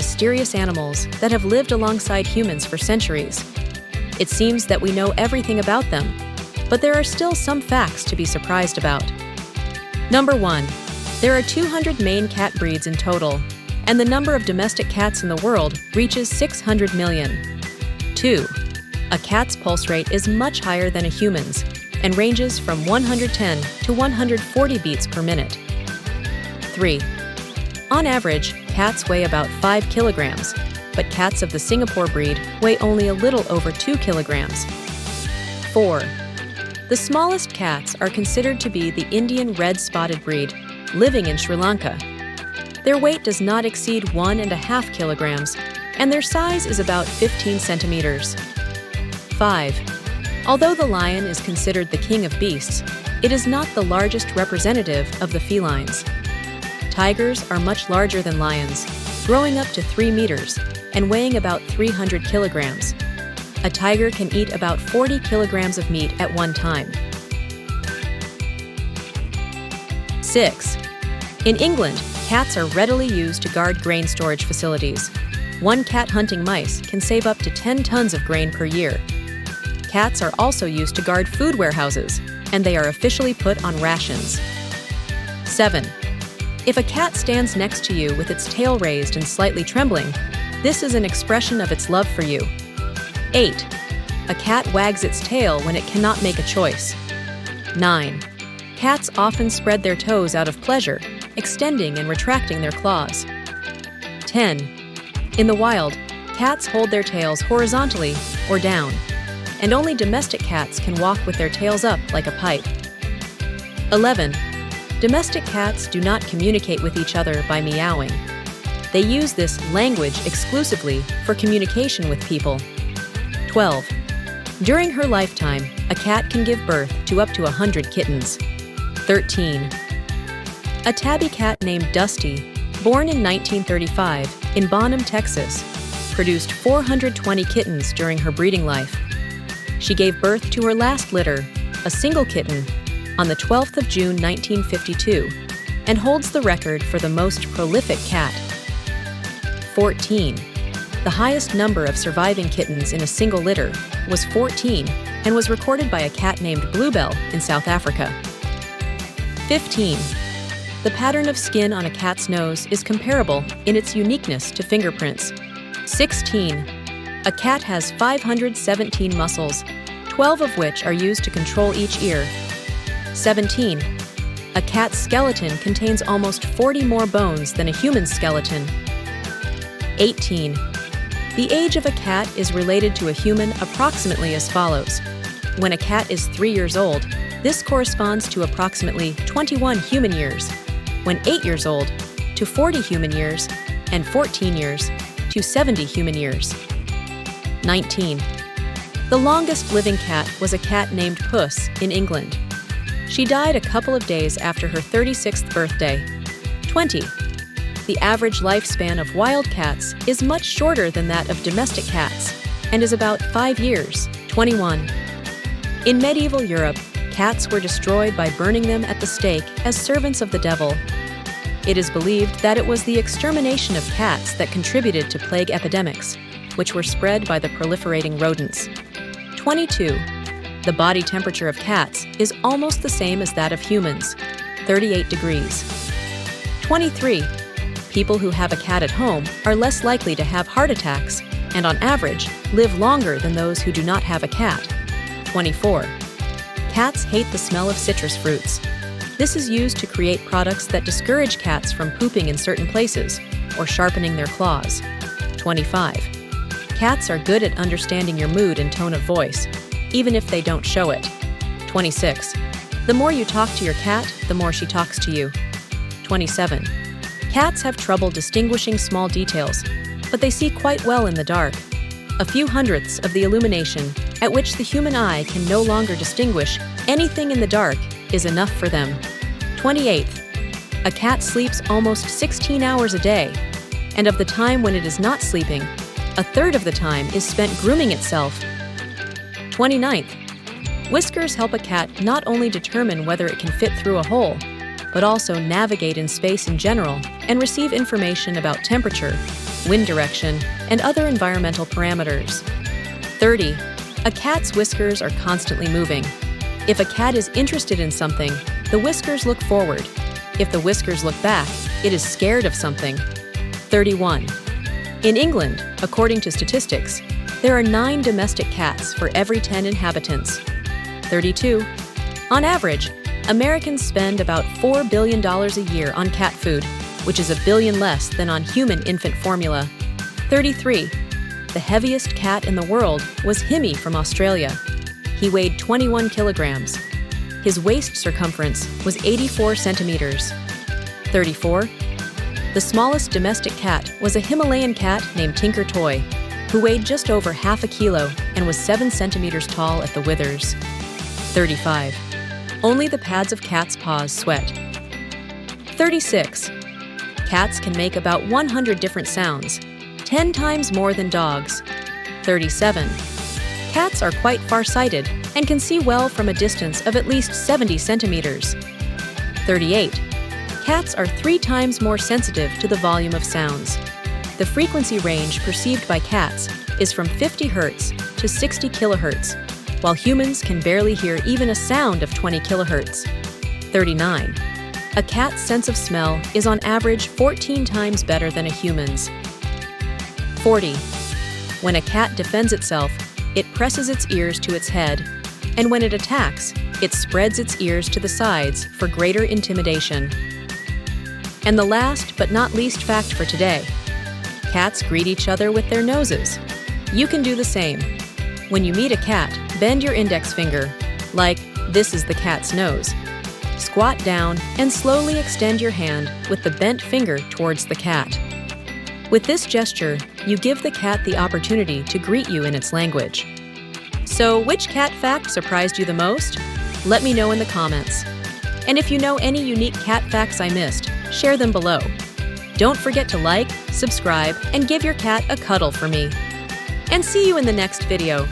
mysterious animals that have lived alongside humans for centuries. It seems that we know everything about them, but there are still some facts to be surprised about. Number 1. There are 200 main cat breeds in total, and the number of domestic cats in the world reaches 600 million. 2. A cat's pulse rate is much higher than a human's and ranges from 110 to 140 beats per minute. 3. On average, cats weigh about 5 kilograms, but cats of the Singapore breed weigh only a little over 2 kilograms. 4. The smallest cats are considered to be the Indian red-spotted breed, living in Sri Lanka. Their weight does not exceed 1.5 kilograms, and their size is about 15 centimeters. 5. Although the lion is considered the king of beasts, it is not the largest representative of the felines. Tigers are much larger than lions, growing up to 3 meters and weighing about 300 kilograms. A tiger can eat about 40 kilograms of meat at one time. 6. In England, cats are readily used to guard grain storage facilities. One cat hunting mice can save up to 10 tons of grain per year. Cats are also used to guard food warehouses, and they are officially put on rations. 7. If a cat stands next to you with its tail raised and slightly trembling, this is an expression of its love for you. 8. A cat wags its tail when it cannot make a choice. 9. Cats often spread their toes out of pleasure, extending and retracting their claws. 10. In the wild, cats hold their tails horizontally or down, and only domestic cats can walk with their tails up like a pipe. 11. Domestic cats do not communicate with each other by meowing. They use this language exclusively for communication with people. 12. During her lifetime, a cat can give birth to up to 100 kittens. 13. A tabby cat named Dusty, born in 1935 in Bonham, Texas, produced 420 kittens during her breeding life. She gave birth to her last litter, a single kitten, on the 12th of June 1952, and holds the record for the most prolific cat. 14. The highest number of surviving kittens in a single litter was 14 and was recorded by a cat named Bluebell in South Africa. 15. The pattern of skin on a cat's nose is comparable in its uniqueness to fingerprints. 16. A cat has 517 muscles, 12 of which are used to control each ear. 17. A cat's skeleton contains almost 40 more bones than a human skeleton. 18. The age of a cat is related to a human approximately as follows. When a cat is 3 years old, this corresponds to approximately 21 human years. When 8 years old, to 40 human years, and 14 years, to 70 human years. 19. The longest living cat was a cat named Puss in England. She died a couple of days after her 36th birthday. 20. The average lifespan of wild cats is much shorter than that of domestic cats and is about 5 years, 21. In medieval Europe, cats were destroyed by burning them at the stake as servants of the devil. It is believed that it was the extermination of cats that contributed to plague epidemics, which were spread by the proliferating rodents. 22. The body temperature of cats is almost the same as that of humans, 38 degrees. 23. People who have a cat at home are less likely to have heart attacks and, on average, live longer than those who do not have a cat. 24. Cats hate the smell of citrus fruits. This is used to create products that discourage cats from pooping in certain places or sharpening their claws. 25. Cats are good at understanding your mood and tone of voice, even if they don't show it. 26. The more you talk to your cat, the more she talks to you. 27. Cats have trouble distinguishing small details, but they see quite well in the dark. A few hundredths of the illumination, at which the human eye can no longer distinguish anything in the dark, is enough for them. 28. A cat sleeps almost 16 hours a day, and of the time when it is not sleeping, a third of the time is spent grooming itself. 29. Whiskers help a cat not only determine whether it can fit through a hole, but also navigate in space in general and receive information about temperature, wind direction, and other environmental parameters. 30. A cat's whiskers are constantly moving. If a cat is interested in something, the whiskers look forward. If the whiskers look back, it is scared of something. 31. In England, according to statistics, there are 9 domestic cats for every 10 inhabitants. 32. On average, Americans spend about $4 billion a year on cat food, which is $1 billion less than on human infant formula. 33. The heaviest cat in the world was Himi from Australia. He weighed 21 kilograms. His waist circumference was 84 centimeters. 34. The smallest domestic cat was a Himalayan cat named Tinker Toy, who weighed just over half a kilo and was 7 centimeters tall at the withers. 35. Only the pads of cats' paws sweat. 36. Cats can make about 100 different sounds, 10 times more than dogs. 37. Cats are quite far-sighted and can see well from a distance of at least 70 centimeters. 38. Cats are 3 times more sensitive to the volume of sounds. The frequency range perceived by cats is from 50 Hz to 60 kHz, while humans can barely hear even a sound of 20 kHz. 39. A cat's sense of smell is on average 14 times better than a human's. 40. When a cat defends itself, it presses its ears to its head, and when it attacks, it spreads its ears to the sides for greater intimidation. And the last but not least fact for today: cats greet each other with their noses. You can do the same. When you meet a cat, bend your index finger, like this is the cat's nose. Squat down and slowly extend your hand with the bent finger towards the cat. With this gesture, you give the cat the opportunity to greet you in its language. So, which cat fact surprised you the most? Let me know in the comments. And if you know any unique cat facts I missed, share them below. Don't forget to like, subscribe, and give your cat a cuddle for me. And see you in the next video.